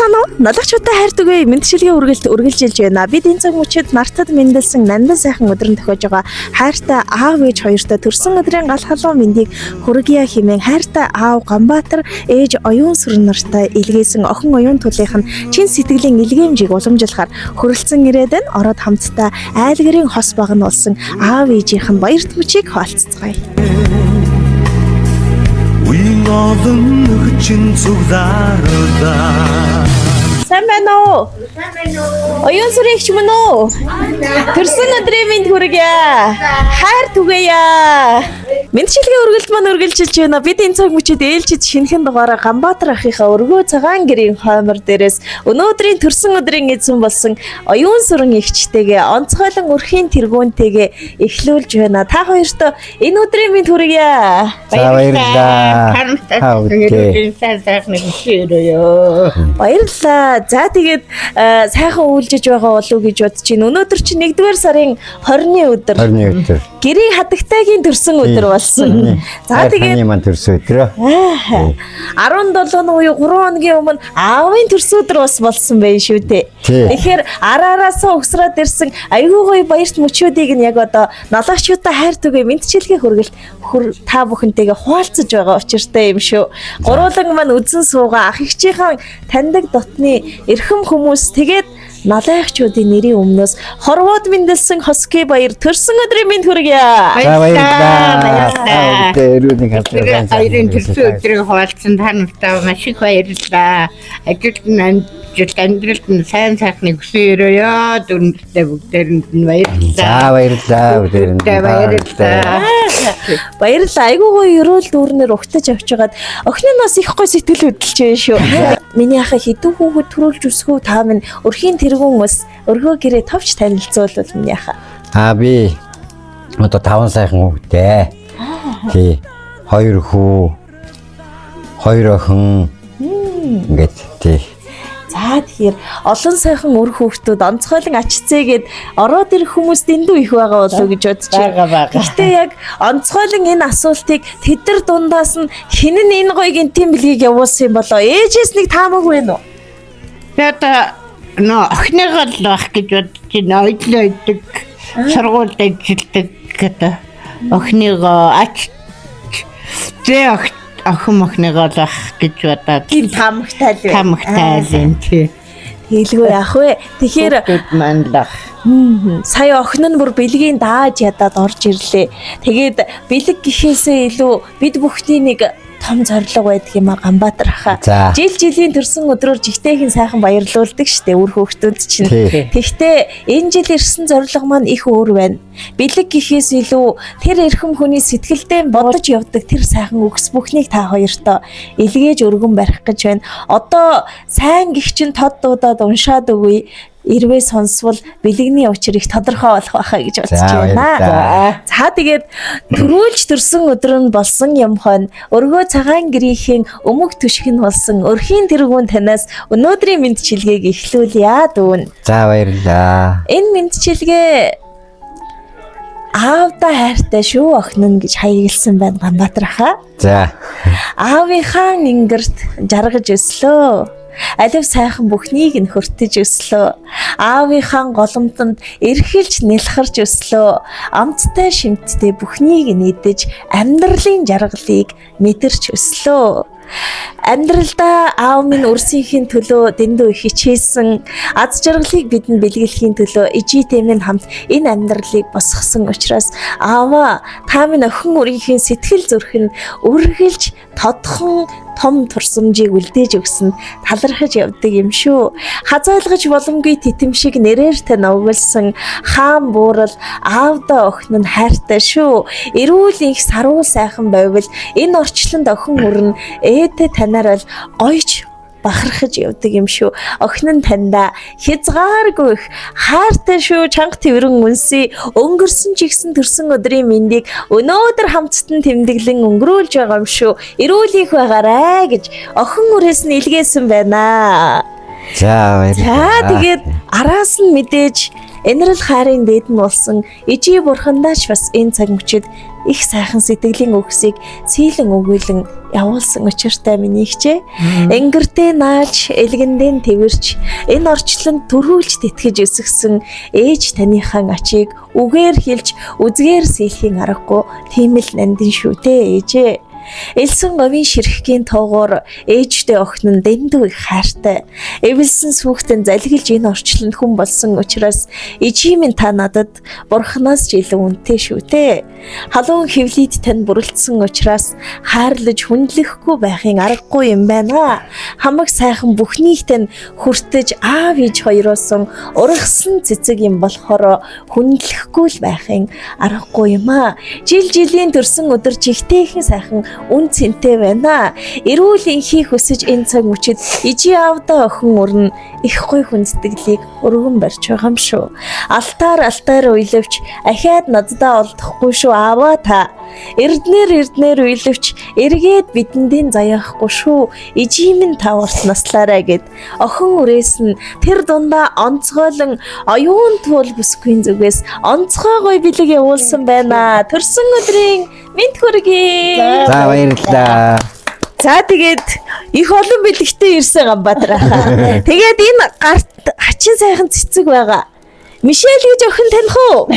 Сайхан уу? Налгачуудаа хайртугай мэдчилгээ үргэлжилж байна. Бид энэ цаг мөчид мартад мэндэлсэн нандин сайхан өдрөнд тохиож байгаа хайртай аав ээж хоёртой төрсөн өдрийн гал халуун мэндийг хүргье хэмээн хайртай аав Ганбаатар ээж оюун сүрэн нартай илгээсэн охин оюун тулынх нь чин сэтгэлийн илгээмжийг уламжлахаар хөрөлцөн ирээд нь ороод хамтдаа айлгэрийн хос баг нь болсон аав ээжийнх нь баярт мөчийг хаалццгаая. Уин олон нүгчин зүгдаараа. Сайн байна уу? Оюун сүрэн ч мөн үү? Төрсөн өдрийн мэнд хүргье. Хайр түгээе. Мэдчилгээ үргэлж маань үргэлжилж байна. Бид энэ цаг мөчид ээлжид шинэхэн дугаараа Ганбаатар ахыхаа өргөө цагаан гэрийн хоймор дээрээс өнөөдрийн төрсөн өдрийн эзэн болсон оюун сүрэн эгчтэйгээ онцгойлон өрхийн тэргүүнтэйгээ эхлүүлж байна. Та хоёртоо энэ өдрийн мэнд хүргье. Баярлалаа. Баярлалаа. За тэгээд сайхан үйлжиж байгаа болов уу гэж бодож байна. Өнөөдөр чинь 1-р сарын 20-ны өдөр. 20-ны өдөр. Гэрийн хатагтайгийн төрсөн өдөр болсон. За тэгээд маань төрсөн өдөр. 17 буюу 3 хоногийн өмнө аавын төрсөн өдөр бас болсон байх шүү дээ. Тэгэхээр араараасаа өгсраад ирсэн айгүй гоё баярт мөчүүдийг нь яг одоо налгачуудаа хайр түгээ мэдчилгээ хүргэлт та бүхэнтэйгээ хуваалцаж байгаа учиртай юм шүү. Гуруулан маань үзэн суугаа ах эгчийнхэн таньдаг дотны эрхэм хүмүүс тэгээд налайгчуудын нэрийн өмнөөс хорвоод мэндэлсэн Хоски баяр төрсөн өдрийн мэнд хүргье. Баярлалаа. Баярын төрсөн өдрийг хуваалцсан та нартай маш их баярлалаа. Ажилд амьдралд нь сайн сайхныг хүсээрээ дүрмтэй бүгдээрэнд нь баярлалаа. За баярлалаа. Баярлалаа. Баярлалаа. Айгүй гоё өрөөл дүүрнээр угтаж авч жагаад охин нь бас их гоё сэтгэл хөдлөж байна шүү. Миний ахаа хэдэн хүүхэд төрүүлж өсгөө та минь өрхийн тэргүүн ус өргөө гэрээ товч танилцуулвал миний ахаа. Би одоо 5 сайхан хүүтэй. Тий. 2 хүү. 2 охин. Ингээд тий. За тэгэхээр олон сайхан өр хүүхдүүд онцгойлон ачцээгээд ороод ирэх хүмүүс дэндүү их байгаа болов уу гэж бодож байгаа. Гэхдээ яг онцгойлон энэ асуултыг тэдэр дундаас нь хэн нь энэ гоё гинтийн билгийг явуулсан юм болоо? Ээжээс нэг таамаг байна уу? Тэгээд охиныгоо л байх гэж бодож байна. Оюутан байдаг, сургуульд ажилладаг гэдэг охиныгоо охин мохныгоо л байх гэж бодоод Тийм таамагтай л байна. тамагтай л юм тий. Хэлгүй яах вэ? Тэгэхээр маань л ах. сая охин нь бүр бэлгийн дааж ядаад орж ирлээ. Тэгээд бэлэг гэхээсээ илүү бид бүхний нэг том зорилго байдаг юм а Ганбаатар ахаа. Жилийн төрсөн өдрөөр жигтэйхэн сайхан баярлуулдаг штэ үр хүүхдүүд чинь. Тэгтээ энэ жил ирсэн зорилго маань их өөр байна. Бэлэг гэхээс илүү тэр эрхэм хүний сэтгэлдээ бодож явдаг тэр сайхан үгс бүхнийг та хоёртоо илгээж өргөн барих гэж байна. Одоо сайн гихчин тод дуудаад уншаад өгье. Ирвээ сонсвол бэлэгний учир их тодорхой болох байхаа гэж бодож байна. За тэгээд төрүүлж төрсөн өдөр нь болсон юм хон өргөө цагаан гэрийн өмг түшиг нь болсон өрхийн тэргүүн танаас өнөөдрийн мэдчилгээг эхлүүлье дүүн. За баярлалаа. Энэ мэдчилгээ аавда хайртай шүү охин нь гэж хаягдсан байна Ганбаатар ахаа. За. Аавынхаа ингэрт жаргаж өслөө. Алив сайхан бүхнийг нь хөртөж өслөө. Аавынхаа голомтонд эрхэлж нэлхэрж өслөө. Амттай шимттэй бүхнийг нь идэж амьдралын жаргалыг мэдэрч өслөө. Амьдралдаа аав минь өрсөхийн төлөө дэндүү их хичээсэн. Аз жаргалыг бидэнд бэлгэлэхийн төлөө ижитэй минь хамт энэ амьдралыг босгосон учраас аава та минь охин өрийнхээ сэтгэл зүрхэнд үргэлж тодхон том турсамжийг үлдээж өгсөн талархаж явдаг юм шүү. Хазайлгаж боломгүй титэмшиг нэрээр тань өгүүлсэн хаан буурал аавда охин нь хайртай шүү. Эрүүл их сарвал сайхан байвал энэ орчлонд охин өрн ээдэ танаар л гойч бахархаж явдаг юм шүү. Охин нь таньда хязгааргүй их хайртай шүү. Чанга тэрэн үнсээ өнгөрсөн ч ихсэн төрсөн өдрийн мэндийг өнөөдөр хамтдаа тэмдэглэн өнгөрүүлж байгаа юм шүү. Эрүүлэх байгаарай гэж охин үрээс нь илгээсэн байна. За баярлалаа. За тэгээд араас нь мэдээж Энэрл хайрын дээд нь болсон ижи бурхандаач бас энэ цаг мөчид их сайхан сэтгэлийн үгсийг сийлэн өгүүлэн явуулсан учиртай миний хчээ. Энгэртэй наалж, элгэндэн тэрч энэ орчлонд төрүүлж тэтгэж өсгсөн ээж таныхаа ачийг үгээр хэлж үзгээр сийлхийн аргагүй тийм л нандин шүү дээ ээжээ. Элсэн говийн ширхгийн тоогоор ээжтэй охин нь дэндүү их хайртай. Эвэлсэн сүхтэн залгилж энэ орчлонд хүн болсон учраас ижи минь та надад бурхнаас ч илүү үнэтэй шүү дээ. Халуун хөвлөд тань бүрэлдсэн учраас хайрлаж хүндлэхгүй байхын аргагүй юм байна. Хамаг сайхан бүхнийг тань хүртэж аав ээж хоёроос ургасан цэцэг юм болохоор хүндлэхгүй л байхын аргагүй юм аа. Жил жилийн төрсөн өдөр чихтэйхэн сайхан үн цэнтэй байна. Эрүүл инхийг хүсэж энэ цаг мөчид ижи аавда охин өрн их гой хүндэтгэлийг өргөн барьж байгаа юм шүү. Алтаар уйлвч ахиад наддаа олдохгүй шүү аава та. Эрднэр уйлвч эргээд бидэндээ заяахгүй шүү. Ижи минь та урт наслаарай гэд охин үрээс нь тэр дундаа онцгойлон оюун туул бүсгүй зүгээс онцгой бэлэг явуулсан байна. Төрсөн өдрийн мэд хүргэе. За баярлалаа. За тэгээд их олон бэлэгтэй ирсэн Ганбаатараа. Тэгээд энэ гарт хачин сайхан цэцэг байгаа. Мишель гэж охин таних уу?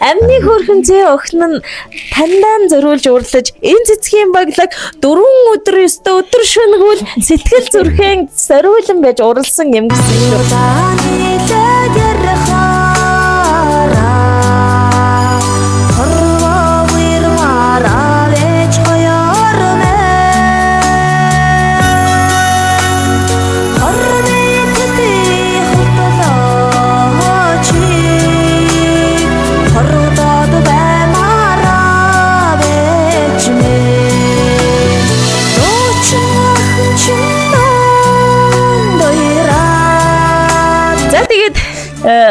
Амны хөрхөн зээ охин нь таньдаа зориулж урлаж энэ цэцгийн баглаг 4 өдөр өдөр шөнөгөл сэтгэл зүрхэн зориулан байж уралсан юм гэсэн шүү.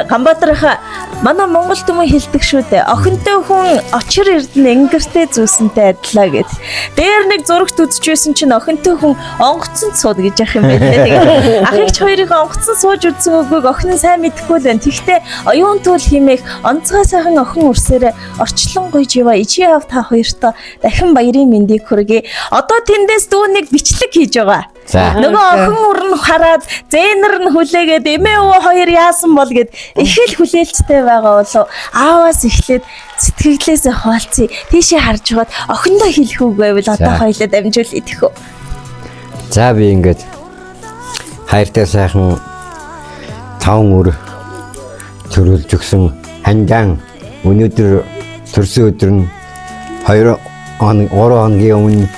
Ганбаатарха манай Монгол түмэн хэлдэг шүү дээ. Охинтой хүн очир эрдэнэ энгэртэй зүүсэнтэй адилаа гэд. Дээр нэг зурагт үзчихсэн чинь охинтой хүн онгоцонд сууд гэж яах юм бэ те. Тэгээд ах эгч хоёрыг онгоцонд сууж үзсэн үгийг охин нь сайн мэдэхгүй л байна. Тэгтээ оюун туул химээх онцгой сайхан охин үрсээрээ орчлон гоё жива ижи аав та хоёртоо дахин баярын мэндийг хүргэе. Одоо тэндээс дүүнийг бичлэг хийж байгаа. Нөгөө охин өрн хараад зэнэр нь хүлээгээд эмээ өвөө хоёр яасан бол гэд их л хүлээлттэй байгаа болов ааваас эхлээд сэтгэлээсээ хаалцъя тийшээ харж байгаад охиндоо хэлэх үг байвал одоо хоёлаа дамжуул идэх үү. За би ингээд хайртай сайхан 5 өр төрүүлж өгсөн хандан өнөөдөр төрсөн өдөр нь 3 хоногийн өмнө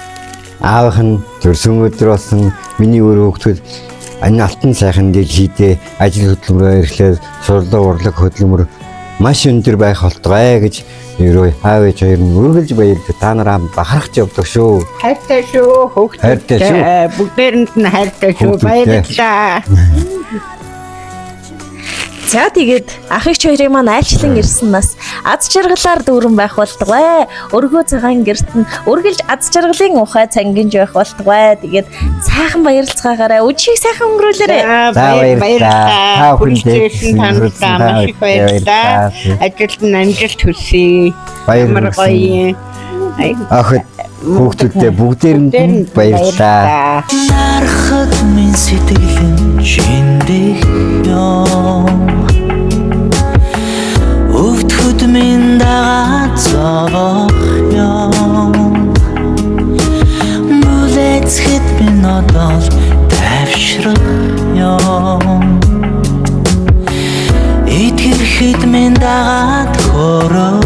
аавах нь төрсөн өдөр болсон миний өр хүүхдүүд энэ алтан сайхан дэлхийдээ ажил хөдөлмөрөөр ирэхлээр сурлаг урлаг хөдөлмөр маш өндөр байх болтугай гэж ерөө аав ээж хоёр нь үргэлж баярлаж та нараа бахархаж явдаг шүү. Хайртай шүү хүүхдүүд. Хайртай шүү. Бүгдээрэнд нь хайртай шүү. Баярлалаа. За тэгээд ах эгч хоёрын маань айлчлан ирсэн нас аз жаргалаар дүүрэн байх болтугай. Өргөө цагаан гэрт нь үргэлж аз жаргалын ухай цангинж байх болтугай. Тэгээд сайхан баярлцгаагаараа өчиг сайхан өнгөрүүлээрэй. Баярлалаа. Хүрчээсэн танилцаа маш их баярлалаа. Ажилд нь амжилт хүсье. Баярлалаа. Ахад хүүхдүүдээ бүгдээрэнд нь баярлалаа. Нарахад минь сэтгэлэн шиндэх ёо өвдөхөд минь дагаад зовох ёо бүлэцхэд минь одоо тайвшрах ёо итгэхэд минь дагаад хөрөх